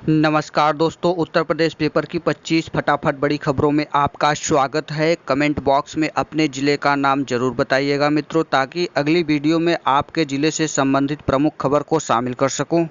नमस्कार दोस्तों, उत्तर प्रदेश पेपर की 25 फटाफट बड़ी खबरों में आपका स्वागत है। कमेंट बॉक्स में अपने ज़िले का नाम जरूर बताइएगा मित्रों, ताकि अगली वीडियो में आपके ज़िले से संबंधित प्रमुख खबर को शामिल कर सकूं।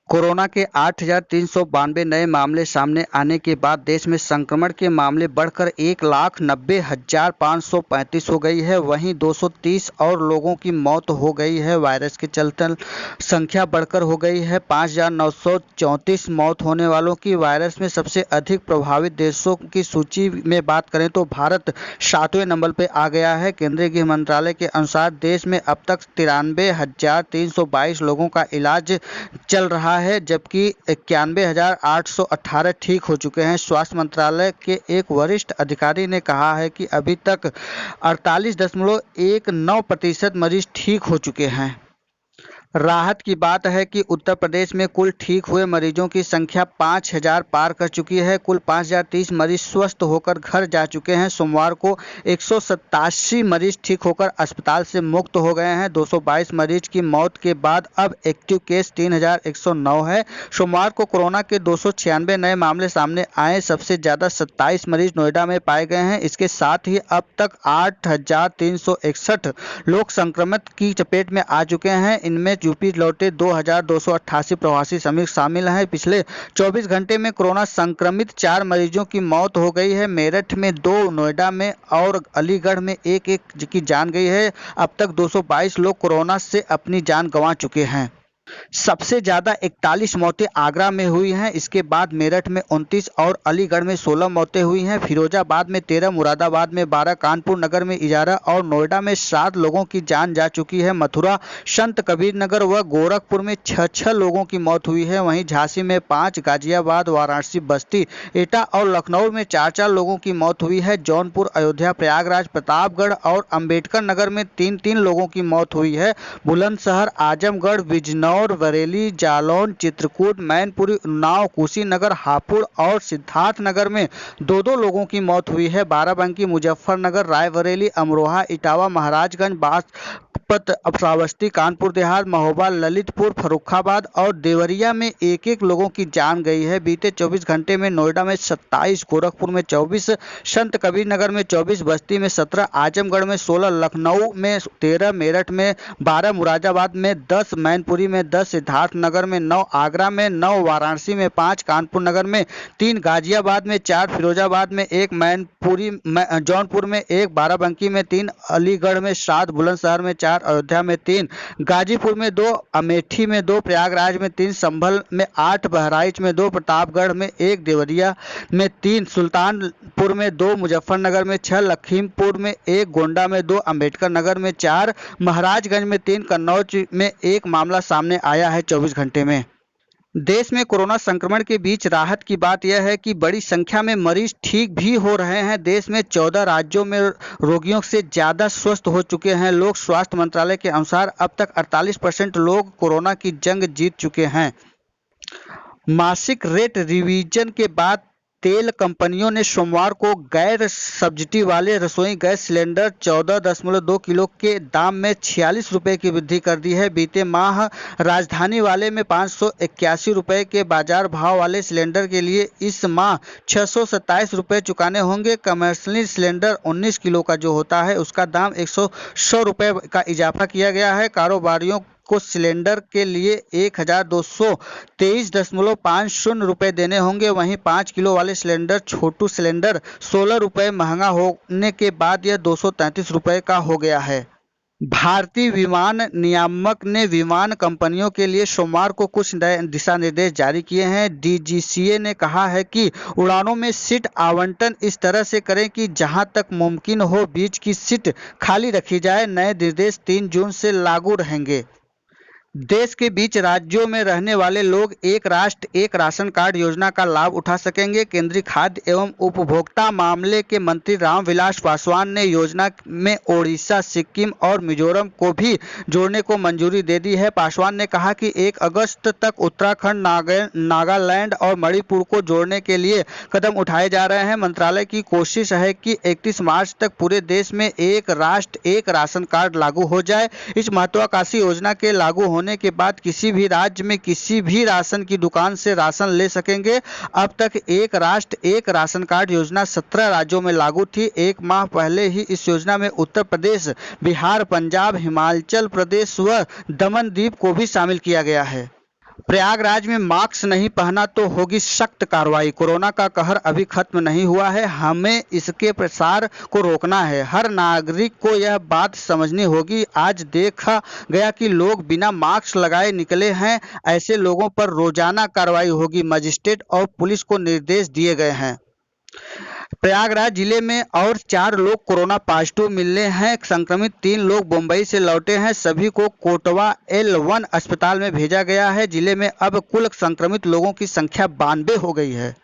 कोरोना के 8,392 नए मामले सामने आने के बाद देश में संक्रमण के मामले बढ़कर 1,90,535 हो गई है। वहीं 230 और लोगों की मौत हो गई है। वायरस के चलते संख्या बढ़कर हो गई है 5,934 मौत होने वालों की। वायरस में सबसे अधिक प्रभावित देशों की सूची में बात करें तो भारत 7वें नंबर पर आ गया है। केंद्रीय गृह मंत्रालय के अनुसार देश में अब तक 93,322 लोगों का इलाज चल रहा है, जबकि 91,818 ठीक हो चुके हैं। स्वास्थ्य मंत्रालय के एक वरिष्ठ अधिकारी ने कहा है कि अभी तक 48.19% मरीज ठीक हो चुके हैं। राहत की बात है कि उत्तर प्रदेश में कुल ठीक हुए मरीजों की संख्या 5,000 पार कर चुकी है। कुल 5,030 मरीज स्वस्थ होकर घर जा चुके हैं। सोमवार को 187 मरीज ठीक होकर अस्पताल से मुक्त हो गए हैं। 222 मरीज की मौत के बाद अब एक्टिव केस 3,109 है। सोमवार को कोरोना के 296 नए मामले सामने आए। सबसे ज़्यादा 27 मरीज नोएडा में पाए गए हैं। इसके साथ ही अब तक 8,361 लोग संक्रमित की चपेट में आ चुके हैं। इनमें यूपी लौटे 2,288 प्रवासी श्रमिक शामिल हैं। पिछले 24 घंटे में कोरोना संक्रमित 4 मरीजों की मौत हो गई है। मेरठ में 2, नोएडा में और अलीगढ़ में एक की जान गई है। अब तक 222 लोग कोरोना से अपनी जान गंवा चुके हैं। सबसे ज़्यादा 41 मौतें आगरा में हुई हैं। इसके बाद मेरठ में 29 और अलीगढ़ में 16 मौतें हुई हैं। फिरोजाबाद में 13, मुरादाबाद में 12, कानपुर नगर में 11 और नोएडा में 7 लोगों की जान जा चुकी है। मथुरा, संत कबीर नगर व गोरखपुर में 6 लोगों की मौत हुई है। वहीं झांसी में 5, गाजियाबाद, वाराणसी, बस्ती, एटा और लखनऊ में 4 लोगों की मौत हुई है। जौनपुर, अयोध्या, प्रयागराज, प्रतापगढ़ और अंबेडकर नगर में 3 लोगों की मौत हुई है। बुलंदशहर, आजमगढ़, बिजनौर, बरेली, जालौन, चित्रकूट, मैनपुरी, उन्नाव, कुशीनगर, हापुड़ और सिद्धार्थनगर में 2 लोगों की मौत हुई है। बाराबंकी, मुजफ्फरनगर, रायबरेली, अमरोहा, इटावा, महाराजगंज, बागपत, श्रावस्ती, कानपुर देहात, महोबा, ललितपुर, फर्रुखाबाद और देवरिया में 1 लोगों की जान गई है। बीते 24 घंटे में नोएडा में 27, गोरखपुर में 24, संत कबीर नगर में 24, बस्ती में 17, आजमगढ़ में 16, लखनऊ में 13, मेरठ में 12, मुरादाबाद में 10, मैनपुरी में 10, सिद्धार्थनगर में 9, आगरा में 9, वाराणसी में 5, कानपुर नगर में 3, गाजियाबाद में 4, फिरोजाबाद में 1, जौनपुर में 1, बाराबंकी में 3, अलीगढ़ में 7, बुलंदशहर में 4, अयोध्या में 3, गाजीपुर में 2, अमेठी में 2, प्रयागराज में 3, संभल में 8, बहराइच में 2, प्रतापगढ़ में 1, देवरिया में 3, सुल्तानपुर में 2, मुजफ्फरनगर में 6, लखीमपुर में 1, गोंडा में 2, अंबेडकर नगर में 4, महाराजगंज में 3, कन्नौज में 1 मामला सामने आया है 24 घंटे में। देश में कोरोना संक्रमण के बीच राहत की बात यह है कि बड़ी संख्या में मरीज ठीक भी हो रहे हैं। देश में 14 राज्यों में रोगियों से ज़्यादा स्वस्थ हो चुके हैं। लोक स्वास्थ्य मंत्रालय के अनुसार अब तक 48% लोग कोरोना की जंग जीत चुके हैं। मासिक रेट रिवीजन के बाद तेल कंपनियों ने सोमवार को गैर सब्सिडी वाले रसोई गैस सिलेंडर 14.2 किलो के दाम में 46 रुपये की वृद्धि कर दी है। बीते माह राजधानी वाले में 581 रुपये के बाजार भाव वाले सिलेंडर के लिए इस माह 627 रुपये चुकाने होंगे। कमर्शियल सिलेंडर 19 किलो का जो होता है उसका दाम 100 रुपये का इजाफा किया गया है। कारोबारियों को सिलेंडर के लिए 1,223.50 रुपये देने होंगे। वहीं 5 किलो वाले सिलेंडर छोटू सिलेंडर 16 रुपये महंगा होने के बाद यह 233 रुपये का हो गया है। भारतीय विमान नियामक ने विमान कंपनियों के लिए सोमवार को कुछ नए दिशा निर्देश जारी किए हैं। डीजीसीए ने कहा है कि उड़ानों में सीट आवंटन इस तरह से करें कि जहां तक मुमकिन हो बीच की सीट खाली रखी जाए। नए निर्देश 3 जून से लागू रहेंगे। देश के बीच राज्यों में रहने वाले लोग एक राष्ट्र एक राशन कार्ड योजना का लाभ उठा सकेंगे। केंद्रीय खाद्य एवं उपभोक्ता मामले के मंत्री रामविलास पासवान ने योजना में ओडिशा, सिक्किम और मिजोरम को भी जोड़ने को मंजूरी दे दी है। पासवान ने कहा कि 1 अगस्त तक उत्तराखंड, नागालैंड और मणिपुर को जोड़ने के लिए कदम उठाए जा रहे हैं। मंत्रालय की कोशिश है कि 31 मार्च तक पूरे देश में एक राष्ट्र एक राशन कार्ड लागू हो जाए। इस महत्वाकांक्षी योजना के लागू होने होने के बाद किसी भी राज्य में किसी भी राशन की दुकान से राशन ले सकेंगे। अब तक एक राष्ट्र एक राशन कार्ड योजना 17 राज्यों में लागू थी। एक माह पहले ही इस योजना में उत्तर प्रदेश, बिहार, पंजाब, हिमाचल प्रदेश व दमन द्वीप को भी शामिल किया गया है। प्रयागराज में मास्क नहीं पहना तो होगी सख्त कार्रवाई। कोरोना का कहर अभी खत्म नहीं हुआ है, हमें इसके प्रसार को रोकना है। हर नागरिक को यह बात समझनी होगी। आज देखा गया कि लोग बिना मास्क लगाए निकले हैं, ऐसे लोगों पर रोजाना कार्रवाई होगी। मजिस्ट्रेट और पुलिस को निर्देश दिए गए हैं। प्रयागराज जिले में और 4 लोग कोरोना पॉजिटिव मिले हैं। संक्रमित 3 लोग मुंबई से लौटे हैं। सभी को कोटवा L1 अस्पताल में भेजा गया है। जिले में अब कुल संक्रमित लोगों की संख्या 92 हो गई है।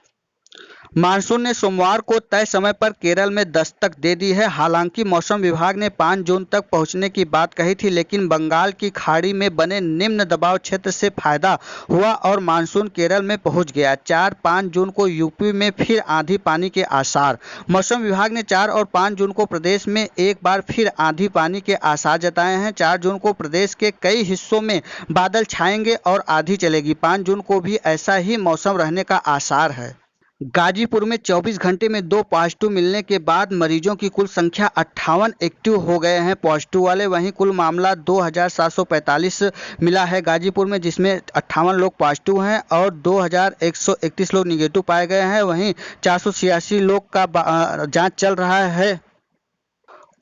मानसून ने सोमवार को तय समय पर केरल में दस्तक दे दी है। हालांकि मौसम विभाग ने 5 जून तक पहुंचने की बात कही थी, लेकिन बंगाल की खाड़ी में बने निम्न दबाव क्षेत्र से फायदा हुआ और मानसून केरल में पहुंच गया। 4-5 जून को यूपी में फिर आंधी पानी के आसार। मौसम विभाग ने 4 और 5 जून को प्रदेश में एक बार फिर आंधी पानी के आसार जताए हैं। 4 जून को प्रदेश के कई हिस्सों में बादल छाएंगे और आंधी चलेगी। 5 जून को भी ऐसा ही मौसम रहने का आसार है। गाजीपुर में 24 घंटे में 2 पॉजिटिव मिलने के बाद मरीजों की कुल संख्या 58 एक्टिव हो गए हैं पॉजिटिव वाले। वहीं कुल मामला 2745 मिला है गाजीपुर में, जिसमें 58 लोग पॉजिटिव हैं और 2131 लोग निगेटिव पाए गए हैं। वहीं 486 लोग का जांच चल रहा है।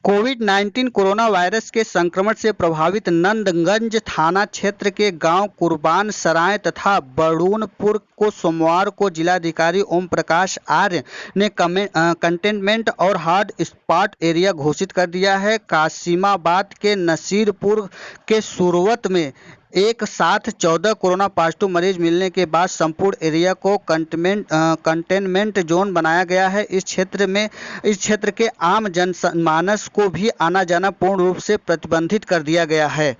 कोविड-19 कोरोना वायरस के संक्रमण से प्रभावित नंदगंज थाना क्षेत्र के गांव कुर्बान सराय तथा बड़ूनपुर को सोमवार को जिलाधिकारी ओम प्रकाश आर्य ने कंटेनमेंट और हॉट स्पॉट एरिया घोषित कर दिया है। कासिमाबाद के नसीरपुर के सुरवत में एक साथ 14 कोरोना पॉजिटिव मरीज मिलने के बाद संपूर्ण एरिया को कंटेनमेंट जोन बनाया गया है। इस क्षेत्र के आम जनमानस को भी आना जाना पूर्ण रूप से प्रतिबंधित कर दिया गया है।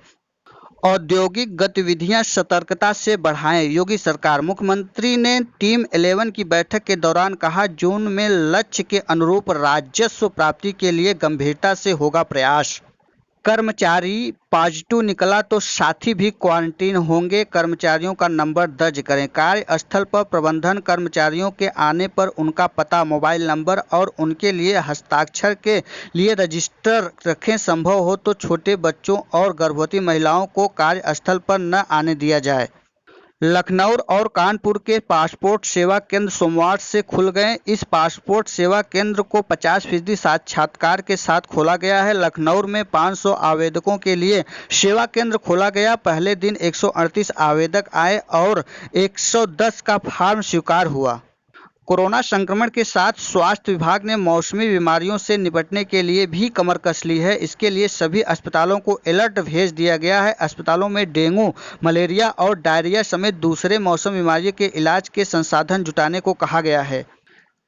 औद्योगिक गतिविधियां सतर्कता से बढ़ाएं, योगी सरकार। मुख्यमंत्री ने टीम 11 की बैठक के दौरान कहा, जून में लक्ष्य के अनुरूप राजस्व प्राप्ति के लिए गंभीरता से होगा प्रयास। कर्मचारी पॉजिटिव निकला तो साथी भी क्वारंटीन होंगे। कर्मचारियों का नंबर दर्ज करें। कार्यस्थल पर प्रबंधन कर्मचारियों के आने पर उनका पता, मोबाइल नंबर और उनके लिए हस्ताक्षर के लिए रजिस्टर रखें। संभव हो तो छोटे बच्चों और गर्भवती महिलाओं को कार्यस्थल पर न आने दिया जाए। लखनऊ और कानपुर के पासपोर्ट सेवा केंद्र सोमवार से खुल गए। इस पासपोर्ट सेवा केंद्र को 50% साक्षात्कार के साथ खोला गया है। लखनऊ में 500 आवेदकों के लिए सेवा केंद्र खोला गया। पहले दिन 138 आवेदक आए और 110 का फॉर्म स्वीकार हुआ। कोरोना संक्रमण के साथ स्वास्थ्य विभाग ने मौसमी बीमारियों से निपटने के लिए भी कमर कस ली है। इसके लिए सभी अस्पतालों को अलर्ट भेज दिया गया है। अस्पतालों में डेंगू, मलेरिया और डायरिया समेत दूसरे मौसम बीमारियों के इलाज के संसाधन जुटाने को कहा गया है।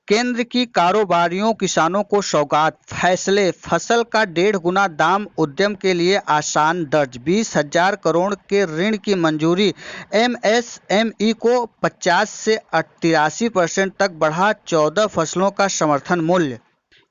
केंद्र की कारोबारियों किसानों को सौगात। फैसले, फसल का 1.5 गुना दाम, उद्यम के लिए आसान दर्ज। 20,000 करोड़ के ऋण की मंजूरी। MSME को 50 से 83% तक बढ़ा। 14 फसलों का समर्थन मूल्य।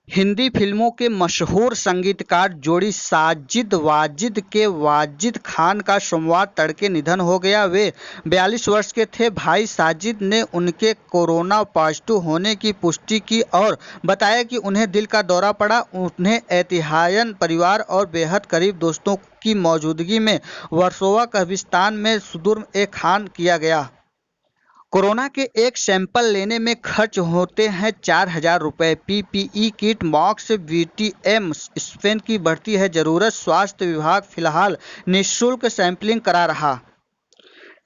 हिंदी फिल्मों के मशहूर संगीतकार जोड़ी साजिद वाजिद के वाजिद खान का सोमवार तड़के निधन हो गया। वे 42 वर्ष के थे। भाई साजिद ने उनके कोरोना पॉजिटिव होने की पुष्टि की और बताया कि उन्हें दिल का दौरा पड़ा। उन्हें एहतियातन परिवार और बेहद करीब दोस्तों की मौजूदगी में वर्सोवा कब्रिस्तान में सुदूर-ए-खान किया गया। कोरोना के एक सैंपल लेने में खर्च होते हैं 4,000 रुपये। PPE kit, mask, VTM Spain की बढ़ती है जरूरत। स्वास्थ्य विभाग फिलहाल निःशुल्क सैंपलिंग करा रहा।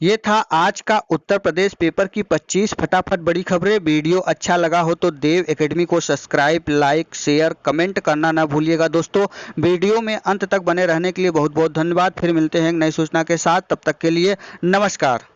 ये था आज का उत्तर प्रदेश पेपर की 25 फटाफट बड़ी खबरें। वीडियो अच्छा लगा हो तो देव एकेडमी को सब्सक्राइब, लाइक, शेयर, कमेंट करना ना भूलिएगा दोस्तों। वीडियो में अंत तक बने रहने के लिए बहुत बहुत धन्यवाद। फिर मिलते हैं एक नई सूचना के साथ, तब तक के लिए नमस्कार।